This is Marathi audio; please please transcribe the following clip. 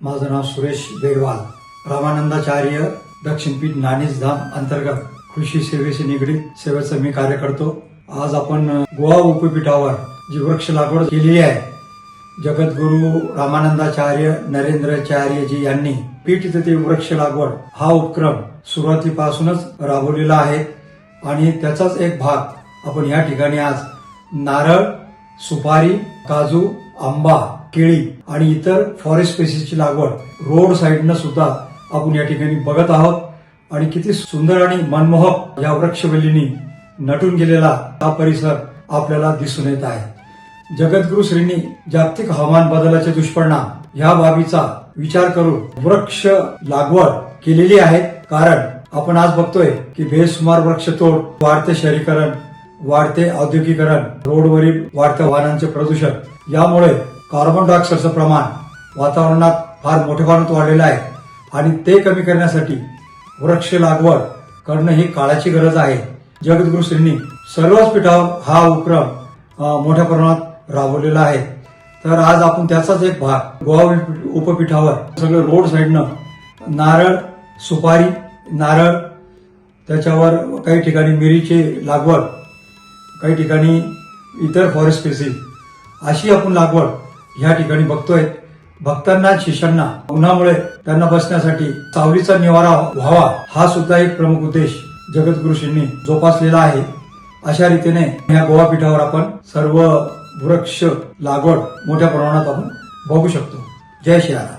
माझं नाव सुरेश बेडवाल, रामानंदाचार्य दक्षिणपीठ नाणीजधाम अंतर्गत कृषी सेवेशी निगडीत सेवेचं मी कार्य करतो। आज आपण गोवा उपपीठावर जी वृक्ष लागवड केलेली आहे, जगद्गुरु रामानंदाचार्य नरेंद्राचार्यजी यांनी पीठ ते वृक्ष लागवड हा उपक्रम सुरुवातीपासूनच राबवलेला आहे आणि त्याचाच एक भाग आपण या ठिकाणी आज नारळ, सुपारी, काजू, आंबा, केळी आणि इतर फॉरेस्ट स्पेसीसची लागवड रोड साइडनं सुद्धा आपण या ठिकाणी बघत आहोत आणि किती सुंदर आणि मनमोहक या वृक्षवल्लीनी नटून गेलेला हा परिसर आपल्याला दिसून येत आहे। जगद्गुरु श्रींनी जागतिक हवामान बदलाचे दुष्परिणाम ह्या बाबीचा विचार करून वृक्ष लागवड केलेली आहे। कारण आपण आज बघतोय की बेसुमार वृक्षतोड, वाढते शहरीकरण, वाढते औद्योगिकरण, रोडवरील वाढत्या वाहनांचे प्रदूषण यामुळे कार्बन डायऑक्साईडचं प्रमाण वातावरणात फार मोठ्या प्रमाणात वाढलेलं आहे आणि ते कमी करण्यासाठी वृक्ष लागवड करणं ही काळाची गरज आहे। जगद्गुरु श्रींनी सर्वच पीठावर हा उपक्रम मोठ्या प्रमाणात राबवलेला आहे। तर आज आपण त्याचाच एक भाग गोवा उपपीठावर सगळं रोड साइडनं नारळ, सुपारी, नारळ, त्याच्यावर काही ठिकाणी मिरीची लागवड, काही ठिकाणी इतर फॉरेस्ट स्पेसीज अशी आपण लागवड ह्या ठिकाणी बघतोय। भक्तांना, शिष्यांना उन्हामुळे त्यांना बसण्यासाठी सावलीचा निवारा व्हावा हा सुद्धा एक प्रमुख उद्देश जगद्गुरुश्रींनी जोपासलेला आहे। अशा रीतीने ह्या गोवा पीठावर आपण सर्व वृक्ष लागवड मोठ्या प्रमाणात आपण बघू शकतो। जय श्री राम।